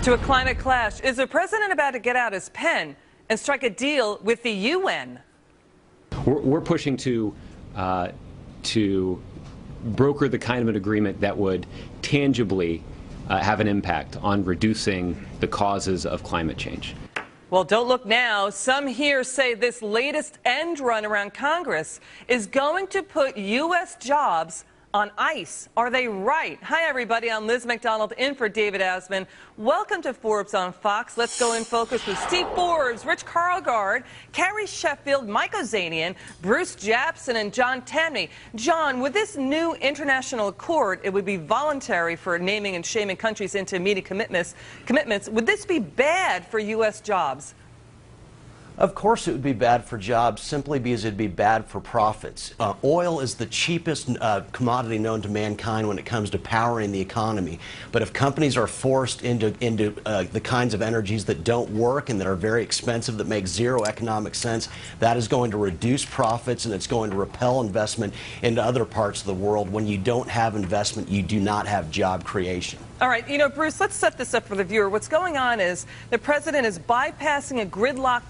To a climate clash, is the president about to get out his pen and strike a deal with the UN? We're pushing to broker the kind of an agreement that would tangibly have an impact on reducing the causes of climate change. Well, don't look now. Some here say this latest end run around Congress is going to put U.S. jobs on ice. Are they right? Hi, everybody. I'm Liz McDonald in for David Asman. Welcome to Forbes on Fox. Let's go in focus with Steve Forbes, Rich Karlgaard, Carrie Sheffield, Mike Ozanian, Bruce Japsen, and John Tamney. John, with this new international accord, it would be voluntary for naming and shaming countries into meeting commitments. Would this be bad for U.S. jobs? Of course it would be bad for jobs, simply because it'd be bad for profits. Oil is the cheapest commodity known to mankind when it comes to powering the economy. But if companies are forced into the kinds of energies that don't work and that are very expensive, that make zero economic sense, that is going to reduce profits and it's going to repel investment into other parts of the world. When you don't have investment, you do not have job creation. All right, you know, Bruce, let's set this up for the viewer. What's going on is the president is bypassing a gridlock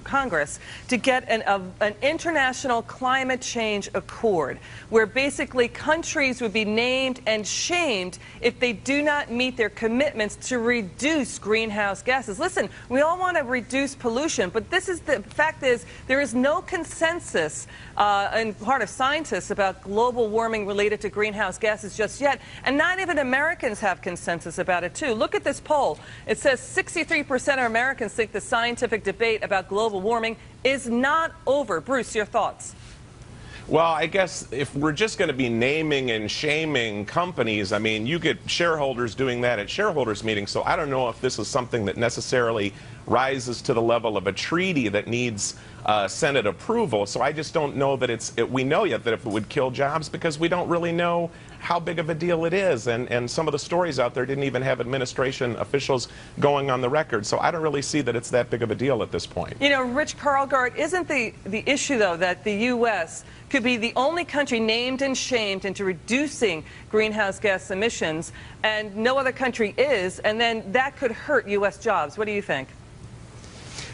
Congress to get an international climate change accord, where basically countries would be named and shamed if they do not meet their commitments to reduce greenhouse gases. Listen, we all want to reduce pollution, but this is the fact is there is no consensus on part of scientists about global warming related to greenhouse gases just yet, and not even Americans have consensus about it too. Look at this poll. It says 63% of Americans think the scientific debate about global warming is not over. Bruce, your thoughts? Well, I guess if we're just going to be naming and shaming companies, I mean, you get shareholders doing that at shareholders meetings, so I don't know if this is something that necessarily rises to the level of a treaty that needs Senate approval. So I just don't know that we know yet that if it would kill jobs, because we don't really know how big of a deal it is, and some of the stories out there didn't even have administration officials going on the record, so I don't really see that it's that big of a deal at this point. You know, Rich Karlgaard, isn't the issue, though, that the U.S. could be the only country named and shamed into reducing greenhouse gas emissions, and no other country is, and then that could hurt U.S. jobs? What do you think?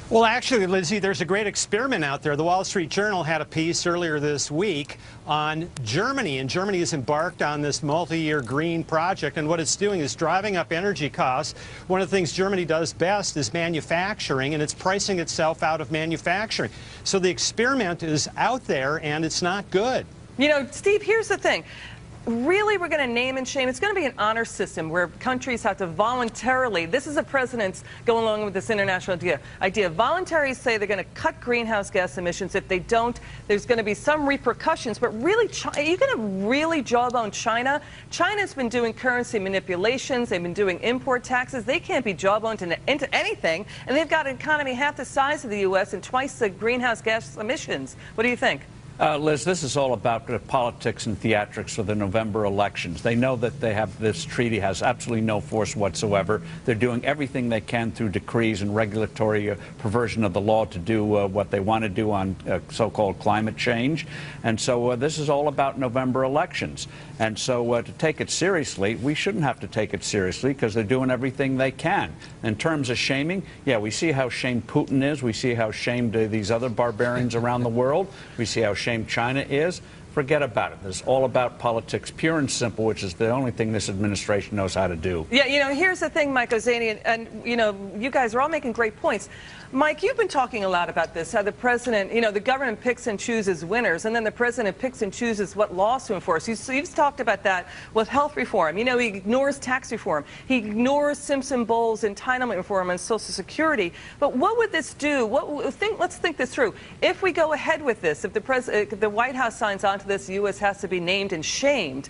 Well, actually, Lizzie, there's a great experiment out there. The Wall Street Journal had a piece earlier this week on Germany, and Germany has embarked on this multi-year green project, and what it's doing is driving up energy costs. One of the things Germany does best is manufacturing, and it's pricing itself out of manufacturing. So the experiment is out there, and it's not good. You know, Steve, here's the thing. Really, we're going to name and shame. It's going to be an honor system where countries have to voluntarily, this is the president's going along with this international idea, voluntarily say they're going to cut greenhouse gas emissions. If they don't, there's going to be some repercussions. But really, are you going to really jawbone China? China's been doing currency manipulations. They've been doing import taxes. They can't be jawboned into anything. And they've got an economy half the size of the U.S. and twice the greenhouse gas emissions. What do you think? Liz, this is all about politics and theatrics for the November elections. They know that this treaty has absolutely no force whatsoever. They're doing everything they can through decrees and regulatory perversion of the law to do what they want to do on so-called climate change. And so this is all about November elections. And so to take it seriously, we shouldn't have to take it seriously because they're doing everything they can. In terms of shaming, yeah, we see how shamed Putin is. We see how shamed these other barbarians around the world. We see how shamed China is. Forget about it. It's all about politics, pure and simple, which is the only thing this administration knows how to do. Yeah, you know, here's the thing, Mike Ozanian, and, you know, you guys are all making great points. Mike, you've been talking a lot about this, how the president, you know, the government picks and chooses winners, and then the president picks and chooses what laws to enforce. You've talked about that with health reform. You know, he ignores tax reform. He ignores Simpson-Bowles entitlement reform and Social Security. But what would this do? Let's think this through. If we go ahead with this, if the White House signs on to this, the U.S. has to be named and shamed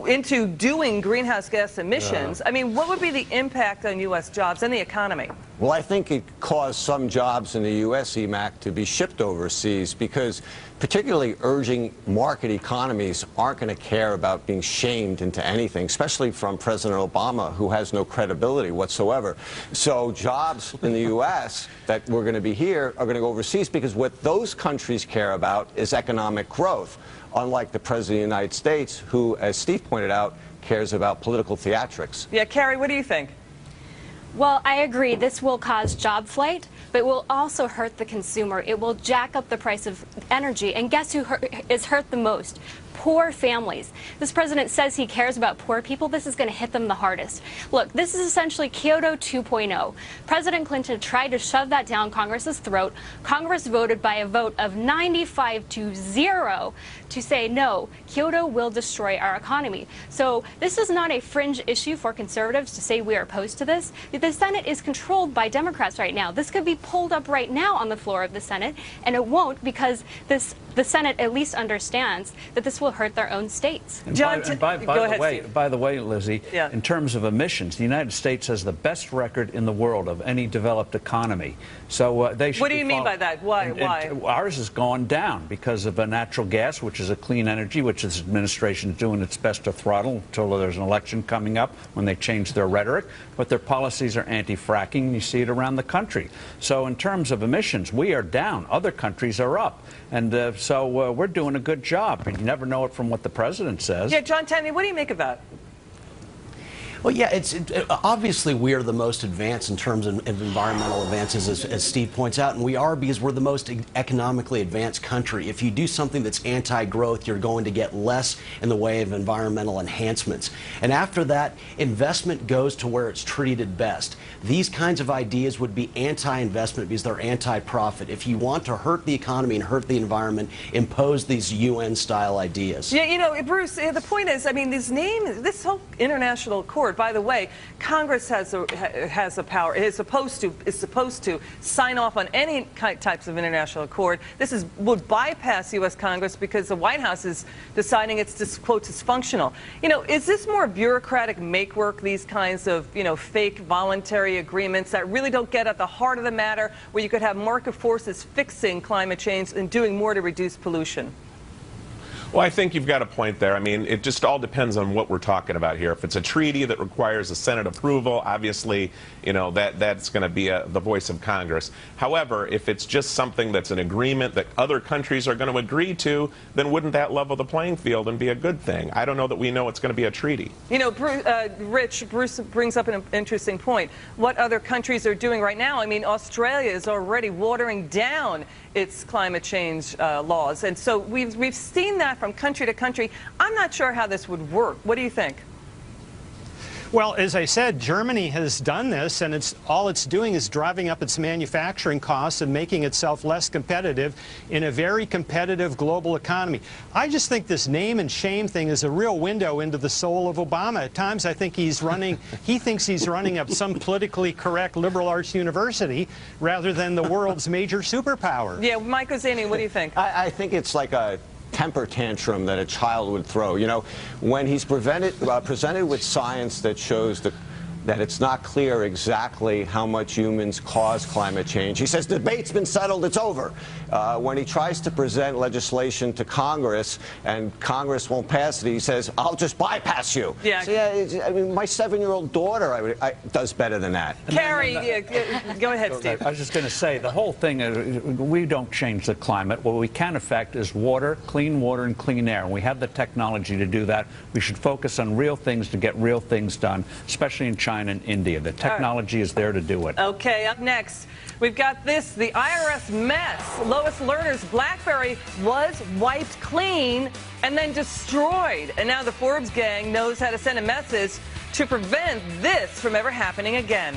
into doing greenhouse gas emissions. I mean, what would be the impact on U.S. jobs and the economy? Well, I think it caused some jobs in the U.S., EMAC, to be shipped overseas because particularly urging market economies aren't going to care about being shamed into anything, especially from President Obama, who has no credibility whatsoever. So jobs in the U.S. that were going to be here are going to go overseas because what those countries care about is economic growth, unlike the President of the United States, who, as Steve pointed out, cares about political theatrics. Yeah, Carrie, what do you think? Well, I agree. This will cause job flight, but it will also hurt the consumer. It will jack up the price of energy. And guess who is hurt the most? Poor families. This president says he cares about poor people. This is going to hit them the hardest. Look, this is essentially Kyoto 2.0. President Clinton tried to shove that down Congress's throat. Congress voted by a vote of 95-0 to say, no, Kyoto will destroy our economy. So this is not a fringe issue for conservatives to say we are opposed to this. The Senate is controlled by Democrats right now. This could be pulled up right now on the floor of the Senate, and it won't, because the Senate at least understands that this will hurt their own states. John, By the way, Lizzie, yeah. In terms of emissions, the United States has the best record in the world of any developed economy. So they should. What do you mean by that? Why? Ours has gone down because of natural gas, which is a clean energy, which this administration is doing its best to throttle until there's an election coming up when they change their rhetoric. But their policies are anti-fracking, and you see it around the country. So in terms of emissions, we are down. Other countries are up. And so we're doing a good job. You never know it from what the president says. Yeah, John Tenney, what do you make of that? Well, yeah, obviously we are the most advanced in terms of environmental advances, as Steve points out, and we are because we're the most economically advanced country. If you do something that's anti-growth, you're going to get less in the way of environmental enhancements. And after that, investment goes to where it's treated best. These kinds of ideas would be anti-investment because they're anti-profit. If you want to hurt the economy and hurt the environment, impose these UN-style ideas. Yeah, you know, Bruce, the point is, I mean, this whole international accord, by the way, Congress has a power. It is supposed to sign off on any types of international accord. This would bypass U.S. Congress because the White House is deciding it's quote dysfunctional. You know, is this more bureaucratic make work? These kinds of fake voluntary agreements that really don't get at the heart of the matter, where you could have market forces fixing climate change and doing more to reduce pollution. Well, I think you've got a point there. I mean, it just all depends on what we're talking about here. If it's a treaty that requires a Senate approval, obviously, that's going to be the voice of Congress. However, if it's just something that's an agreement that other countries are going to agree to, then wouldn't that level the playing field and be a good thing? I don't know that we know it's going to be a treaty. You know, Bruce brings up an interesting point. What other countries are doing right now? I mean, Australia is already watering down its climate change laws. And so we've seen that from country to country. I'm not sure how this would work. What do you think? Well, as I said, Germany has done this, and all it's doing is driving up its manufacturing costs and making itself less competitive in a very competitive global economy. I just think this name and shame thing is a real window into the soul of Obama. At times I think he thinks he's running up some politically correct liberal arts university rather than the world's major superpower. Yeah, Mike Ozanian, what do you think? I think it's like a temper tantrum that a child would throw. When he's presented with science that shows that it's not clear exactly how much humans cause climate change, he says, the debate's been settled, it's over. When he tries to present legislation to Congress and Congress won't pass it, he says, I'll just bypass you. Yeah. So, yeah, I mean, my 7-year-old daughter does better than that. Carrie, go ahead, Steve. I was just going to say, the whole thing is, we don't change the climate. What we can affect is clean water and clean air. And we have the technology to do that. We should focus on real things to get real things done, especially in China and India. The technology is there to do it. Okay, up next, we've got this, the IRS mess. Lois Lerner's BlackBerry was wiped clean and then destroyed. And now the Forbes gang knows how to send a message to prevent this from ever happening again.